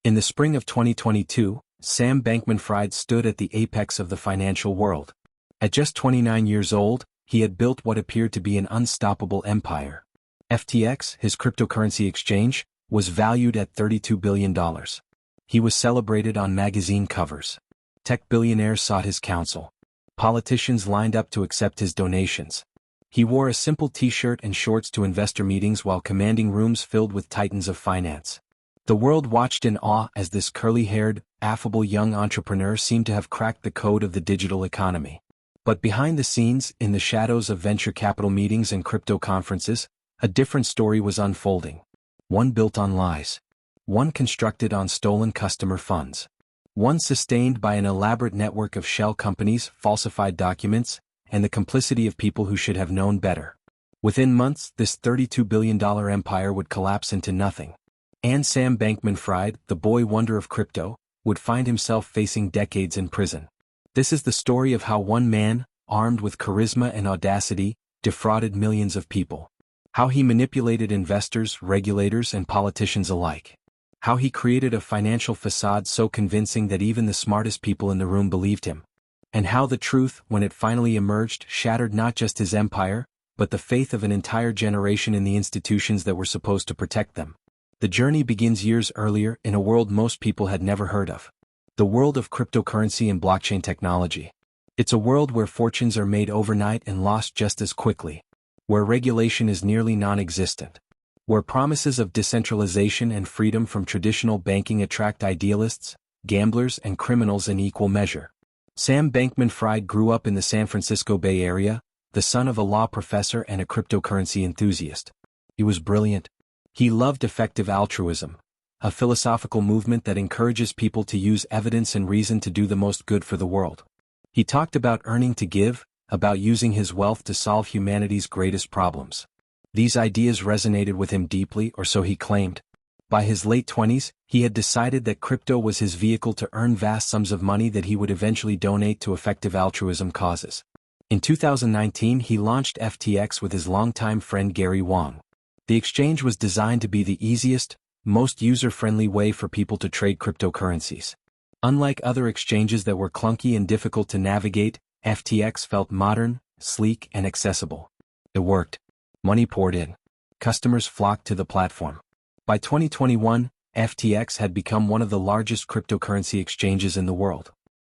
In the spring of 2022, Sam Bankman-Fried stood at the apex of the financial world. At just 29 years old, he had built what appeared to be an unstoppable empire. FTX, his cryptocurrency exchange, was valued at $32 billion. He was celebrated on magazine covers. Tech billionaires sought his counsel. Politicians lined up to accept his donations. He wore a simple t-shirt and shorts to investor meetings while commanding rooms filled with titans of finance. The world watched in awe as this curly-haired, affable young entrepreneur seemed to have cracked the code of the digital economy. But behind the scenes, in the shadows of venture capital meetings and crypto conferences, a different story was unfolding. One built on lies. One constructed on stolen customer funds. One sustained by an elaborate network of shell companies, falsified documents, and the complicity of people who should have known better. Within months, this $32 billion empire would collapse into nothing. And Sam Bankman-Fried, the boy wonder of crypto, would find himself facing decades in prison. This is the story of how one man, armed with charisma and audacity, defrauded millions of people. How he manipulated investors, regulators, and politicians alike. How he created a financial facade so convincing that even the smartest people in the room believed him. And how the truth, when it finally emerged, shattered not just his empire, but the faith of an entire generation in the institutions that were supposed to protect them. The journey begins years earlier in a world most people had never heard of. The world of cryptocurrency and blockchain technology. It's a world where fortunes are made overnight and lost just as quickly. Where regulation is nearly non-existent. Where promises of decentralization and freedom from traditional banking attract idealists, gamblers, and criminals in equal measure. Sam Bankman-Fried grew up in the San Francisco Bay Area, the son of a law professor and a cryptocurrency enthusiast. He was brilliant. He loved effective altruism, a philosophical movement that encourages people to use evidence and reason to do the most good for the world. He talked about earning to give, about using his wealth to solve humanity's greatest problems. These ideas resonated with him deeply, or so he claimed. By his late 20s, he had decided that crypto was his vehicle to earn vast sums of money that he would eventually donate to effective altruism causes. In 2019, he launched FTX with his longtime friend Gary Wang. The exchange was designed to be the easiest, most user-friendly way for people to trade cryptocurrencies. Unlike other exchanges that were clunky and difficult to navigate, FTX felt modern, sleek, and accessible. It worked. Money poured in. Customers flocked to the platform. By 2021, FTX had become one of the largest cryptocurrency exchanges in the world.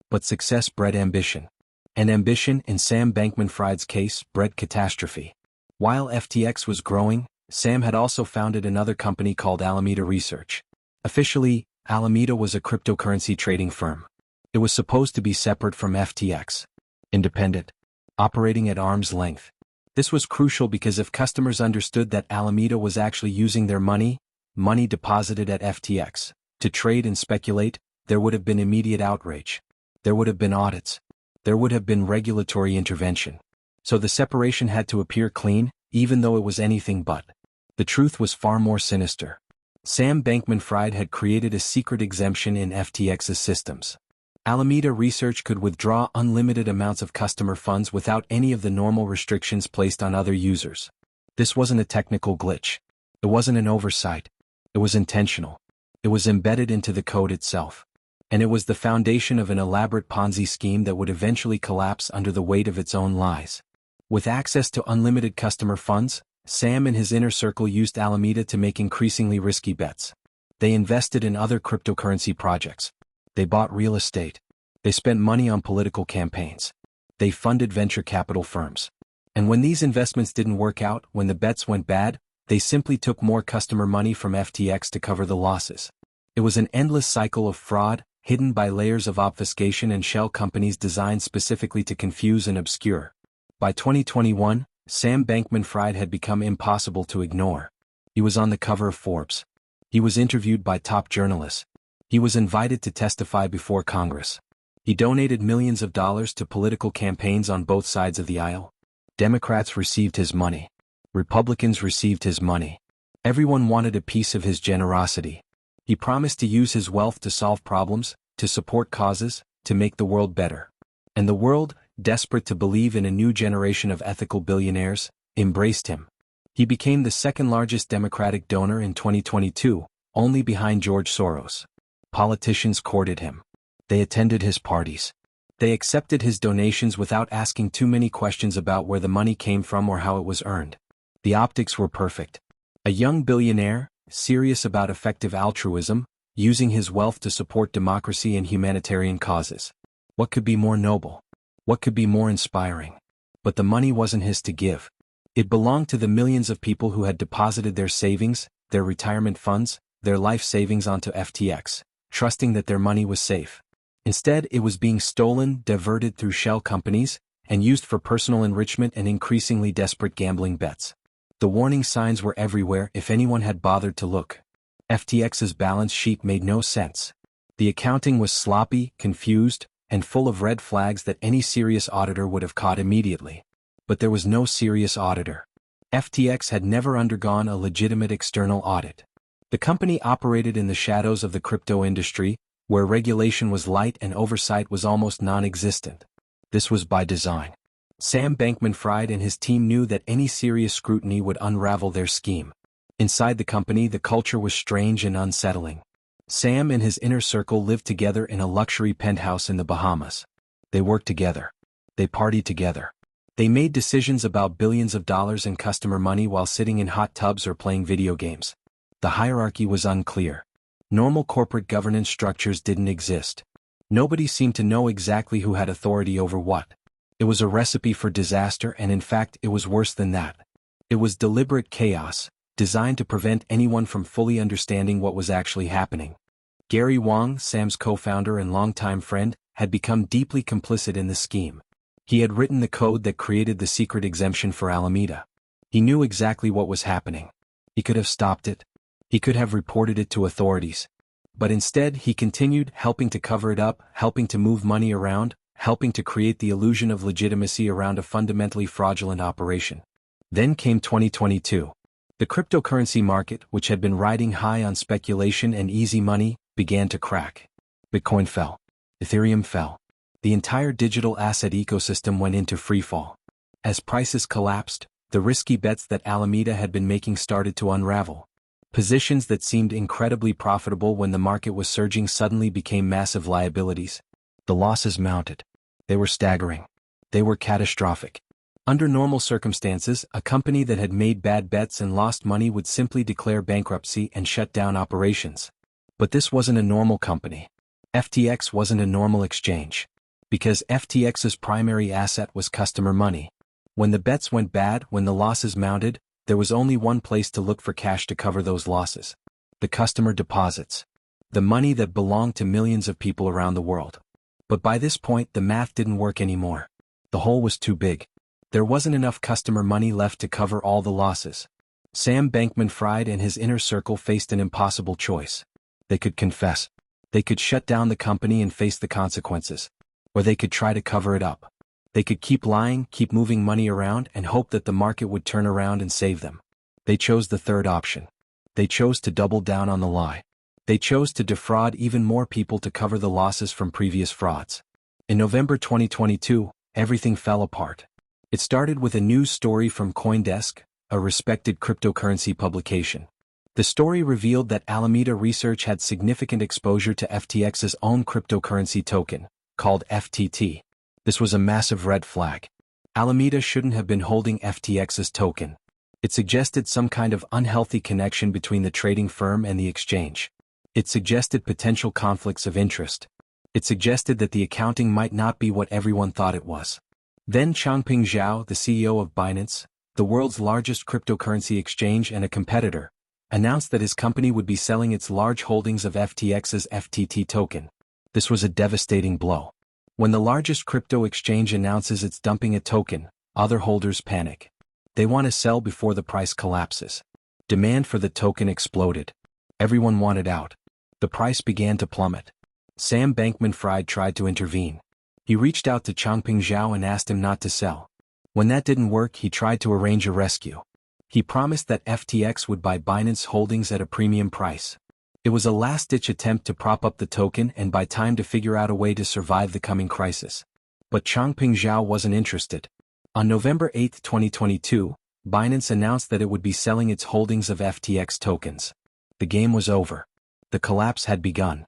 But success bred ambition. And ambition, in Sam Bankman-Fried's case, bred catastrophe. While FTX was growing, Sam had also founded another company called Alameda Research. Officially, Alameda was a cryptocurrency trading firm. It was supposed to be separate from FTX. Independent. Operating at arm's length. This was crucial because if customers understood that Alameda was actually using their money deposited at FTX, to trade and speculate, there would have been immediate outrage. There would have been audits. There would have been regulatory intervention. So the separation had to appear clean, even though it was anything but. The truth was far more sinister. Sam Bankman-Fried had created a secret exemption in FTX's systems. Alameda Research could withdraw unlimited amounts of customer funds without any of the normal restrictions placed on other users. This wasn't a technical glitch. It wasn't an oversight. It was intentional. It was embedded into the code itself. And it was the foundation of an elaborate Ponzi scheme that would eventually collapse under the weight of its own lies. With access to unlimited customer funds, Sam and his inner circle used Alameda to make increasingly risky bets. They invested in other cryptocurrency projects. They bought real estate. They spent money on political campaigns. They funded venture capital firms. And when these investments didn't work out, when the bets went bad, they simply took more customer money from FTX to cover the losses. It was an endless cycle of fraud, hidden by layers of obfuscation and shell companies designed specifically to confuse and obscure. By 2021, Sam Bankman-Fried had become impossible to ignore. He was on the cover of Forbes. He was interviewed by top journalists. He was invited to testify before Congress. He donated millions of dollars to political campaigns on both sides of the aisle. Democrats received his money. Republicans received his money. Everyone wanted a piece of his generosity. He promised to use his wealth to solve problems, to support causes, to make the world better. And the world, desperate to believe in a new generation of ethical billionaires, embraced him. He became the second largest Democratic donor in 2022, only behind George Soros. Politicians courted him. They attended his parties. They accepted his donations without asking too many questions about where the money came from or how it was earned. The optics were perfect. A young billionaire, serious about effective altruism, using his wealth to support democracy and humanitarian causes. What could be more noble? What could be more inspiring? But the money wasn't his to give. It belonged to the millions of people who had deposited their savings, their retirement funds, their life savings onto FTX, trusting that their money was safe. Instead, it was being stolen, diverted through shell companies, and used for personal enrichment and increasingly desperate gambling bets. The warning signs were everywhere if anyone had bothered to look. FTX's balance sheet made no sense. The accounting was sloppy, confused, and full of red flags that any serious auditor would have caught immediately. But there was no serious auditor. FTX had never undergone a legitimate external audit. The company operated in the shadows of the crypto industry, where regulation was light and oversight was almost non-existent. This was by design. Sam Bankman-Fried and his team knew that any serious scrutiny would unravel their scheme. Inside the company, the culture was strange and unsettling. Sam and his inner circle lived together in a luxury penthouse in the Bahamas. They worked together. They partied together. They made decisions about billions of dollars in customer money while sitting in hot tubs or playing video games. The hierarchy was unclear. Normal corporate governance structures didn't exist. Nobody seemed to know exactly who had authority over what. It was a recipe for disaster, and in fact it was worse than that. It was deliberate chaos, designed to prevent anyone from fully understanding what was actually happening. Gary Wang, Sam's co-founder and longtime friend, had become deeply complicit in the scheme. He had written the code that created the secret exemption for Alameda. He knew exactly what was happening. He could have stopped it. He could have reported it to authorities. But instead he continued, helping to cover it up, helping to move money around, helping to create the illusion of legitimacy around a fundamentally fraudulent operation. Then came 2022. The cryptocurrency market, which had been riding high on speculation and easy money, began to crack. Bitcoin fell. Ethereum fell. The entire digital asset ecosystem went into freefall. As prices collapsed, the risky bets that Alameda had been making started to unravel. Positions that seemed incredibly profitable when the market was surging suddenly became massive liabilities. The losses mounted. They were staggering. They were catastrophic. Under normal circumstances, a company that had made bad bets and lost money would simply declare bankruptcy and shut down operations. But this wasn't a normal company. FTX wasn't a normal exchange. Because FTX's primary asset was customer money. When the bets went bad, when the losses mounted, there was only one place to look for cash to cover those losses. The customer deposits. The money that belonged to millions of people around the world. But by this point, the math didn't work anymore. The hole was too big. There wasn't enough customer money left to cover all the losses. Sam Bankman-Fried and his inner circle faced an impossible choice. They could confess. They could shut down the company and face the consequences. Or they could try to cover it up. They could keep lying, keep moving money around, and hope that the market would turn around and save them. They chose the third option. They chose to double down on the lie. They chose to defraud even more people to cover the losses from previous frauds. In November 2022, everything fell apart. It started with a news story from CoinDesk, a respected cryptocurrency publication. The story revealed that Alameda Research had significant exposure to FTX's own cryptocurrency token, called FTT. This was a massive red flag. Alameda shouldn't have been holding FTX's token. It suggested some kind of unhealthy connection between the trading firm and the exchange. It suggested potential conflicts of interest. It suggested that the accounting might not be what everyone thought it was. Then Changpeng Zhao, the CEO of Binance, the world's largest cryptocurrency exchange and a competitor, announced that his company would be selling its large holdings of FTX's FTT token. This was a devastating blow. When the largest crypto exchange announces it's dumping a token, other holders panic. They want to sell before the price collapses. Demand for the token exploded. Everyone wanted out. The price began to plummet. Sam Bankman-Fried tried to intervene. He reached out to Changpeng Zhao and asked him not to sell. When that didn't work, he tried to arrange a rescue. He promised that FTX would buy Binance holdings at a premium price. It was a last-ditch attempt to prop up the token and buy time to figure out a way to survive the coming crisis. But Changpeng Zhao wasn't interested. On November 8, 2022, Binance announced that it would be selling its holdings of FTX tokens. The game was over. The collapse had begun.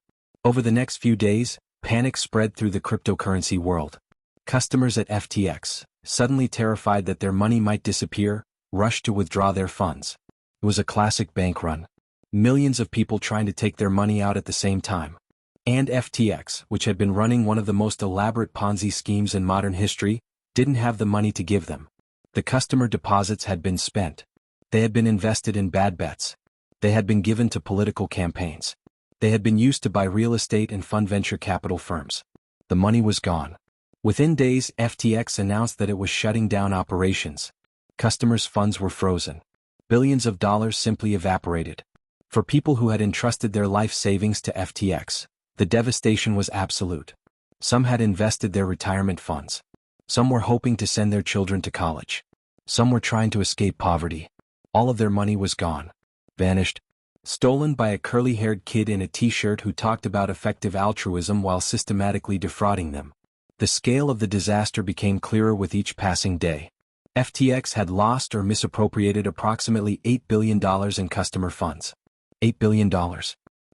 Over the next few days, panic spread through the cryptocurrency world. Customers at FTX, suddenly terrified that their money might disappear, rushed to withdraw their funds. It was a classic bank run. Millions of people trying to take their money out at the same time. And FTX, which had been running one of the most elaborate Ponzi schemes in modern history, didn't have the money to give them. The customer deposits had been spent. They had been invested in bad bets. They had been given to political campaigns. They had been used to buy real estate and fund venture capital firms. The money was gone. Within days, FTX announced that it was shutting down operations. Customers' funds were frozen. Billions of dollars simply evaporated. For people who had entrusted their life savings to FTX, the devastation was absolute. Some had invested their retirement funds. Some were hoping to send their children to college. Some were trying to escape poverty. All of their money was gone. Vanished. Stolen by a curly-haired kid in a t-shirt who talked about effective altruism while systematically defrauding them. The scale of the disaster became clearer with each passing day. FTX had lost or misappropriated approximately $8 billion in customer funds. $8 billion.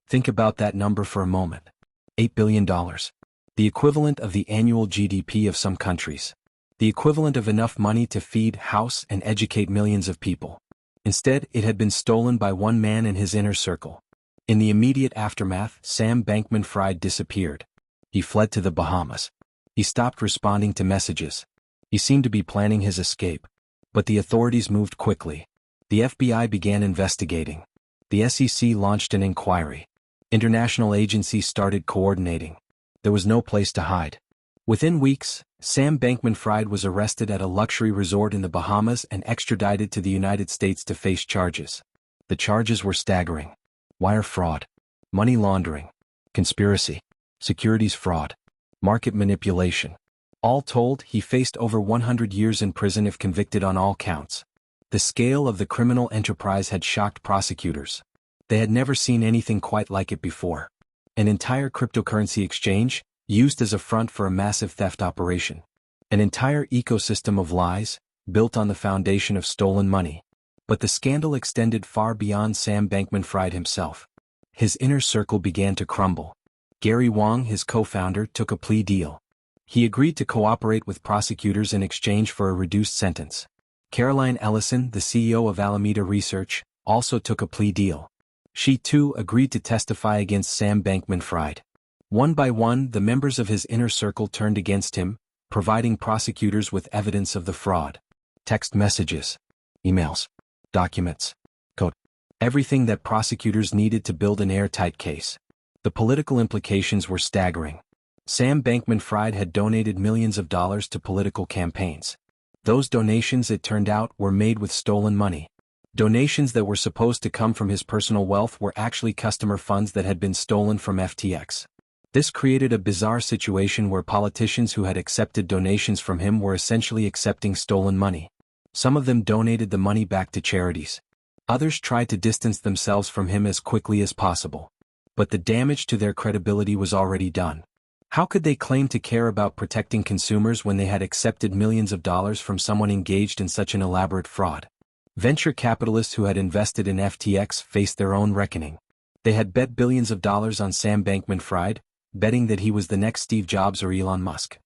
Think about that number for a moment. $8 billion. The equivalent of the annual GDP of some countries. The equivalent of enough money to feed, house, and educate millions of people. Instead, it had been stolen by one man and his inner circle. In the immediate aftermath, Sam Bankman-Fried disappeared. He fled to the Bahamas. He stopped responding to messages. He seemed to be planning his escape. But the authorities moved quickly. The FBI began investigating. The SEC launched an inquiry. International agencies started coordinating. There was no place to hide. Within weeks, Sam Bankman-Fried was arrested at a luxury resort in the Bahamas and extradited to the United States to face charges. The charges were staggering. Wire fraud, money laundering, conspiracy, securities fraud, market manipulation. All told, he faced over 100 years in prison if convicted on all counts. The scale of the criminal enterprise had shocked prosecutors. They had never seen anything quite like it before. An entire cryptocurrency exchange, used as a front for a massive theft operation. An entire ecosystem of lies, built on the foundation of stolen money. But the scandal extended far beyond Sam Bankman-Fried himself. His inner circle began to crumble. Gary Wang, his co-founder, took a plea deal. He agreed to cooperate with prosecutors in exchange for a reduced sentence. Caroline Ellison, the CEO of Alameda Research, also took a plea deal. She too agreed to testify against Sam Bankman-Fried. One by one, the members of his inner circle turned against him, providing prosecutors with evidence of the fraud. Text messages, emails, documents, code. Everything that prosecutors needed to build an airtight case. The political implications were staggering. Sam Bankman-Fried had donated millions of dollars to political campaigns. Those donations, it turned out, were made with stolen money. Donations that were supposed to come from his personal wealth were actually customer funds that had been stolen from FTX. This created a bizarre situation where politicians who had accepted donations from him were essentially accepting stolen money. Some of them donated the money back to charities. Others tried to distance themselves from him as quickly as possible. But the damage to their credibility was already done. How could they claim to care about protecting consumers when they had accepted millions of dollars from someone engaged in such an elaborate fraud? Venture capitalists who had invested in FTX faced their own reckoning. They had bet billions of dollars on Sam Bankman-Fried, betting that he was the next Steve Jobs or Elon Musk.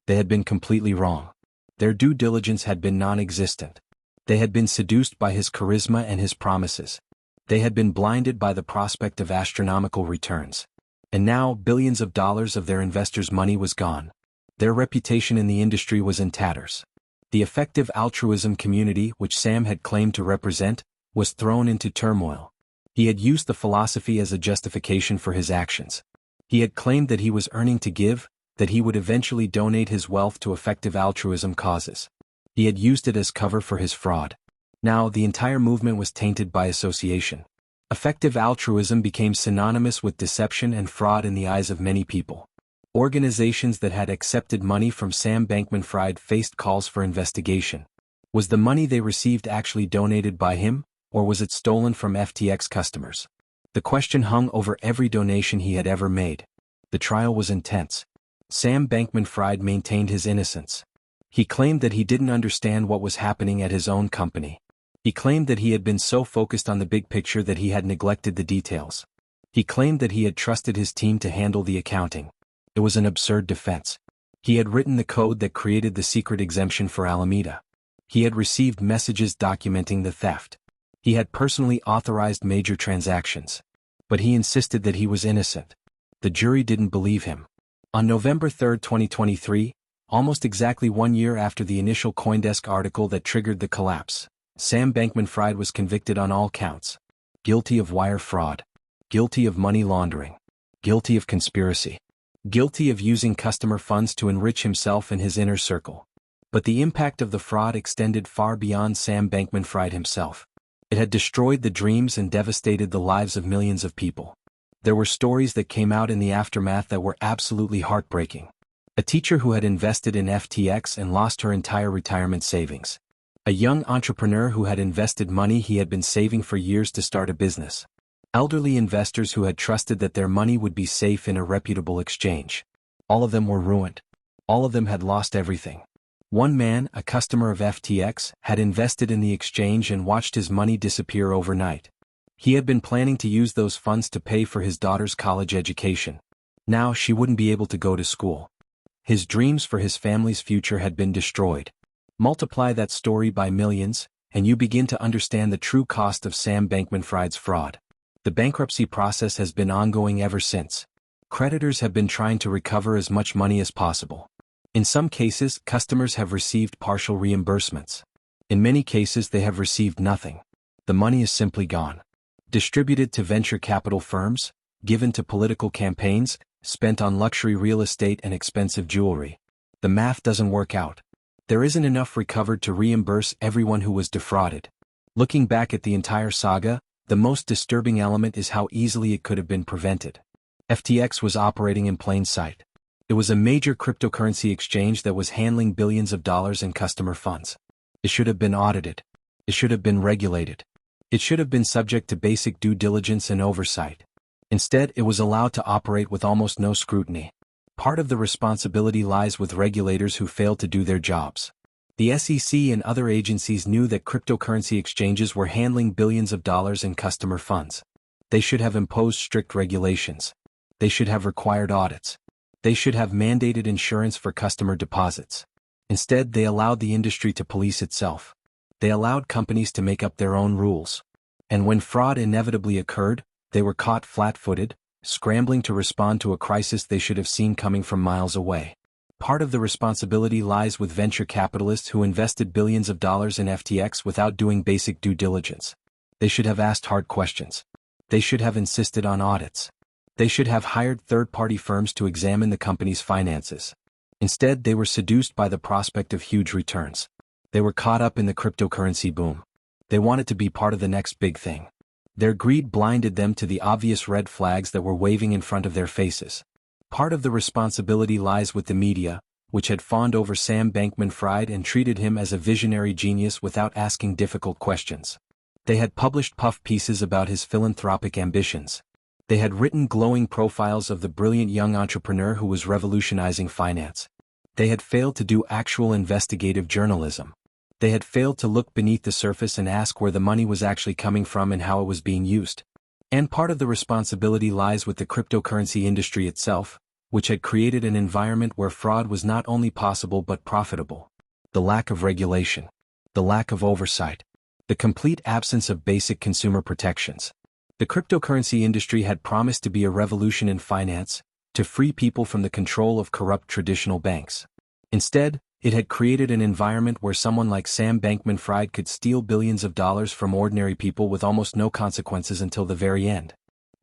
They had been completely wrong. Their due diligence had been non-existent. They had been seduced by his charisma and his promises. They had been blinded by the prospect of astronomical returns. And now, billions of dollars of their investors' money was gone. Their reputation in the industry was in tatters. The effective altruism community, which Sam had claimed to represent, was thrown into turmoil. He had used the philosophy as a justification for his actions. He had claimed that he was earning to give, that he would eventually donate his wealth to effective altruism causes. He had used it as cover for his fraud. Now, the entire movement was tainted by association. Effective altruism became synonymous with deception and fraud in the eyes of many people. Organizations that had accepted money from Sam Bankman-Fried faced calls for investigation. Was the money they received actually donated by him, or was it stolen from FTX customers? The question hung over every donation he had ever made. The trial was intense. Sam Bankman-Fried maintained his innocence. He claimed that he didn't understand what was happening at his own company. He claimed that he had been so focused on the big picture that he had neglected the details. He claimed that he had trusted his team to handle the accounting. It was an absurd defense. He had written the code that created the secret exemption for Alameda. He had received messages documenting the theft. He had personally authorized major transactions. But he insisted that he was innocent. The jury didn't believe him. On November 3, 2023, almost exactly 1 year after the initial CoinDesk article that triggered the collapse, Sam Bankman-Fried was convicted on all counts. Guilty of wire fraud. Guilty of money laundering. Guilty of conspiracy. Guilty of using customer funds to enrich himself and his inner circle. But the impact of the fraud extended far beyond Sam Bankman-Fried himself. It had destroyed the dreams and devastated the lives of millions of people. There were stories that came out in the aftermath that were absolutely heartbreaking. A teacher who had invested in FTX and lost her entire retirement savings. A young entrepreneur who had invested money he had been saving for years to start a business. Elderly investors who had trusted that their money would be safe in a reputable exchange. All of them were ruined. All of them had lost everything. One man, a customer of FTX, had invested in the exchange and watched his money disappear overnight. He had been planning to use those funds to pay for his daughter's college education. Now she wouldn't be able to go to school. His dreams for his family's future had been destroyed. Multiply that story by millions, and you begin to understand the true cost of Sam Bankman-Fried's fraud. The bankruptcy process has been ongoing ever since. Creditors have been trying to recover as much money as possible. In some cases, customers have received partial reimbursements. In many cases, they have received nothing. The money is simply gone. Distributed to venture capital firms, given to political campaigns, spent on luxury real estate and expensive jewelry. The math doesn't work out. There isn't enough recovered to reimburse everyone who was defrauded. Looking back at the entire saga, the most disturbing element is how easily it could have been prevented. FTX was operating in plain sight. It was a major cryptocurrency exchange that was handling billions of dollars in customer funds. It should have been audited. It should have been regulated. It should have been subject to basic due diligence and oversight. Instead, it was allowed to operate with almost no scrutiny. Part of the responsibility lies with regulators who failed to do their jobs. The SEC and other agencies knew that cryptocurrency exchanges were handling billions of dollars in customer funds. They should have imposed strict regulations. They should have required audits. They should have mandated insurance for customer deposits. Instead, they allowed the industry to police itself. They allowed companies to make up their own rules. And when fraud inevitably occurred, they were caught flat-footed, scrambling to respond to a crisis they should have seen coming from miles away. Part of the responsibility lies with venture capitalists who invested billions of dollars in FTX without doing basic due diligence. They should have asked hard questions. They should have insisted on audits. They should have hired third-party firms to examine the company's finances. Instead, they were seduced by the prospect of huge returns. They were caught up in the cryptocurrency boom. They wanted to be part of the next big thing. Their greed blinded them to the obvious red flags that were waving in front of their faces. Part of the responsibility lies with the media, which had fawned over Sam Bankman-Fried and treated him as a visionary genius without asking difficult questions. They had published puff pieces about his philanthropic ambitions. They had written glowing profiles of the brilliant young entrepreneur who was revolutionizing finance. They had failed to do actual investigative journalism. They had failed to look beneath the surface and ask where the money was actually coming from and how it was being used. And part of the responsibility lies with the cryptocurrency industry itself, which had created an environment where fraud was not only possible but profitable. The lack of regulation. The lack of oversight. The complete absence of basic consumer protections. The cryptocurrency industry had promised to be a revolution in finance, to free people from the control of corrupt traditional banks. Instead, it had created an environment where someone like Sam Bankman-Fried could steal billions of dollars from ordinary people with almost no consequences until the very end.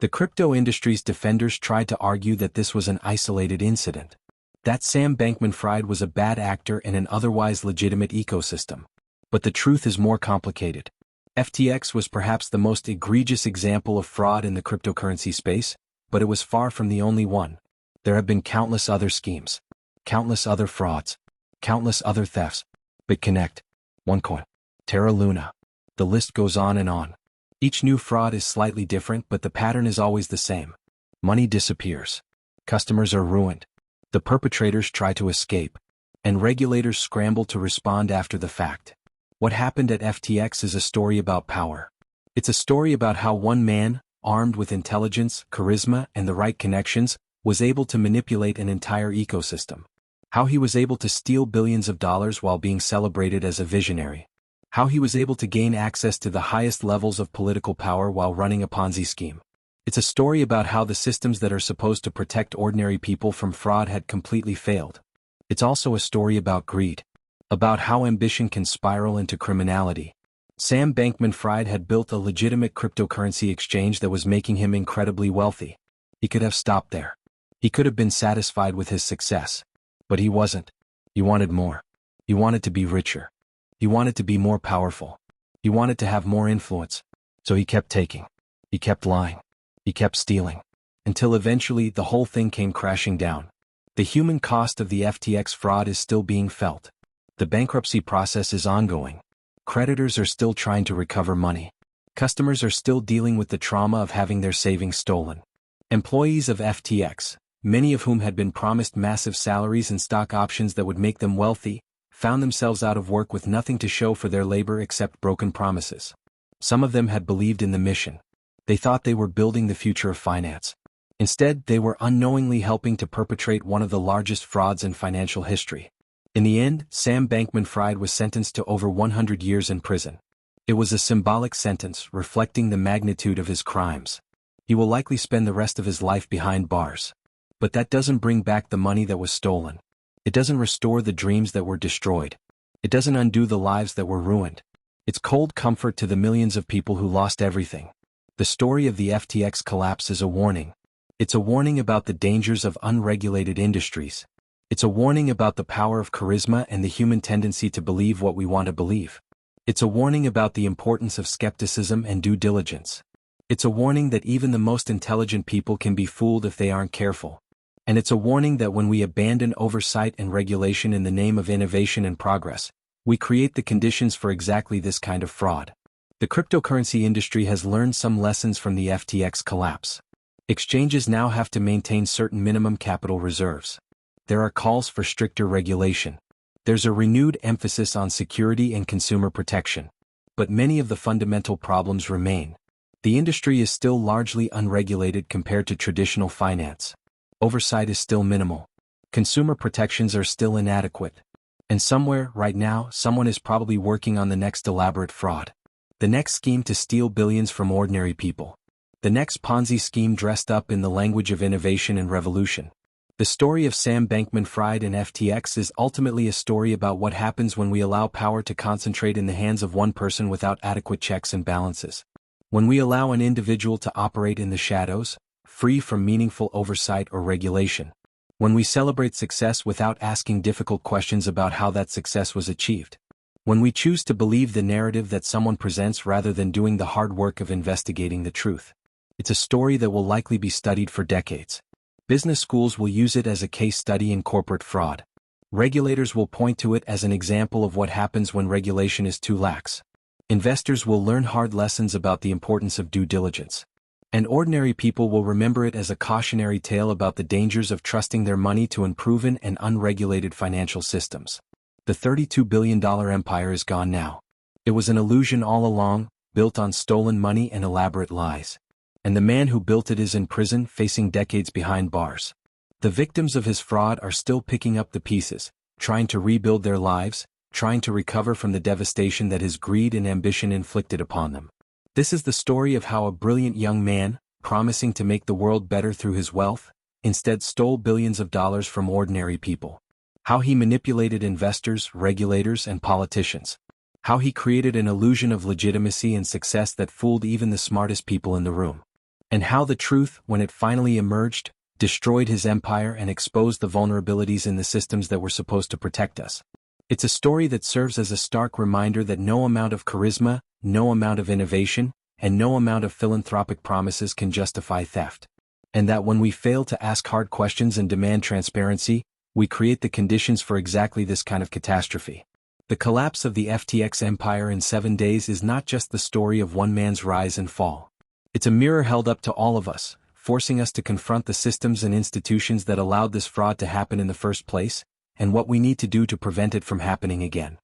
The crypto industry's defenders tried to argue that this was an isolated incident. That Sam Bankman-Fried was a bad actor in an otherwise legitimate ecosystem. But the truth is more complicated. FTX was perhaps the most egregious example of fraud in the cryptocurrency space, but it was far from the only one. There have been countless other schemes. Countless other frauds. Countless other thefts. BitConnect. OneCoin. Terra Luna. The list goes on and on. Each new fraud is slightly different, but the pattern is always the same. Money disappears. Customers are ruined. The perpetrators try to escape. And regulators scramble to respond after the fact. What happened at FTX is a story about power. It's a story about how one man, armed with intelligence, charisma, and the right connections, was able to manipulate an entire ecosystem. How he was able to steal billions of dollars while being celebrated as a visionary. How he was able to gain access to the highest levels of political power while running a Ponzi scheme. It's a story about how the systems that are supposed to protect ordinary people from fraud had completely failed. It's also a story about greed. About how ambition can spiral into criminality. Sam Bankman-Fried had built a legitimate cryptocurrency exchange that was making him incredibly wealthy. He could have stopped there. He could have been satisfied with his success. But he wasn't. He wanted more. He wanted to be richer. He wanted to be more powerful. He wanted to have more influence. So he kept taking. He kept lying. He kept stealing. Until eventually the whole thing came crashing down. The human cost of the FTX fraud is still being felt. The bankruptcy process is ongoing. Creditors are still trying to recover money. Customers are still dealing with the trauma of having their savings stolen. Employees of FTX, many of whom had been promised massive salaries and stock options that would make them wealthy, found themselves out of work with nothing to show for their labor except broken promises. Some of them had believed in the mission. They thought they were building the future of finance. Instead, they were unknowingly helping to perpetrate one of the largest frauds in financial history. In the end, Sam Bankman-Fried was sentenced to over 100 years in prison. It was a symbolic sentence reflecting the magnitude of his crimes. He will likely spend the rest of his life behind bars. But that doesn't bring back the money that was stolen. It doesn't restore the dreams that were destroyed. It doesn't undo the lives that were ruined. It's cold comfort to the millions of people who lost everything. The story of the FTX collapse is a warning. It's a warning about the dangers of unregulated industries. It's a warning about the power of charisma and the human tendency to believe what we want to believe. It's a warning about the importance of skepticism and due diligence. It's a warning that even the most intelligent people can be fooled if they aren't careful. And it's a warning that when we abandon oversight and regulation in the name of innovation and progress, we create the conditions for exactly this kind of fraud. The cryptocurrency industry has learned some lessons from the FTX collapse. Exchanges now have to maintain certain minimum capital reserves. There are calls for stricter regulation. There's a renewed emphasis on security and consumer protection. But many of the fundamental problems remain. The industry is still largely unregulated compared to traditional finance. Oversight is still minimal. Consumer protections are still inadequate. And somewhere, right now, someone is probably working on the next elaborate fraud. The next scheme to steal billions from ordinary people. The next Ponzi scheme dressed up in the language of innovation and revolution. The story of Sam Bankman-Fried and FTX is ultimately a story about what happens when we allow power to concentrate in the hands of one person without adequate checks and balances. When we allow an individual to operate in the shadows, free from meaningful oversight or regulation. When we celebrate success without asking difficult questions about how that success was achieved. When we choose to believe the narrative that someone presents rather than doing the hard work of investigating the truth. It's a story that will likely be studied for decades. Business schools will use it as a case study in corporate fraud. Regulators will point to it as an example of what happens when regulation is too lax. Investors will learn hard lessons about the importance of due diligence. And ordinary people will remember it as a cautionary tale about the dangers of trusting their money to unproven and unregulated financial systems. The $32 billion empire is gone now. It was an illusion all along, built on stolen money and elaborate lies. And the man who built it is in prison, facing decades behind bars. The victims of his fraud are still picking up the pieces, trying to rebuild their lives, trying to recover from the devastation that his greed and ambition inflicted upon them. This is the story of how a brilliant young man, promising to make the world better through his wealth, instead stole billions of dollars from ordinary people. How he manipulated investors, regulators, and politicians. How he created an illusion of legitimacy and success that fooled even the smartest people in the room. And how the truth, when it finally emerged, destroyed his empire and exposed the vulnerabilities in the systems that were supposed to protect us. It's a story that serves as a stark reminder that no amount of charisma, no amount of innovation, and no amount of philanthropic promises can justify theft. And that when we fail to ask hard questions and demand transparency, we create the conditions for exactly this kind of catastrophe. The collapse of the FTX empire in 7 days is not just the story of one man's rise and fall. It's a mirror held up to all of us, forcing us to confront the systems and institutions that allowed this fraud to happen in the first place, and what we need to do to prevent it from happening again.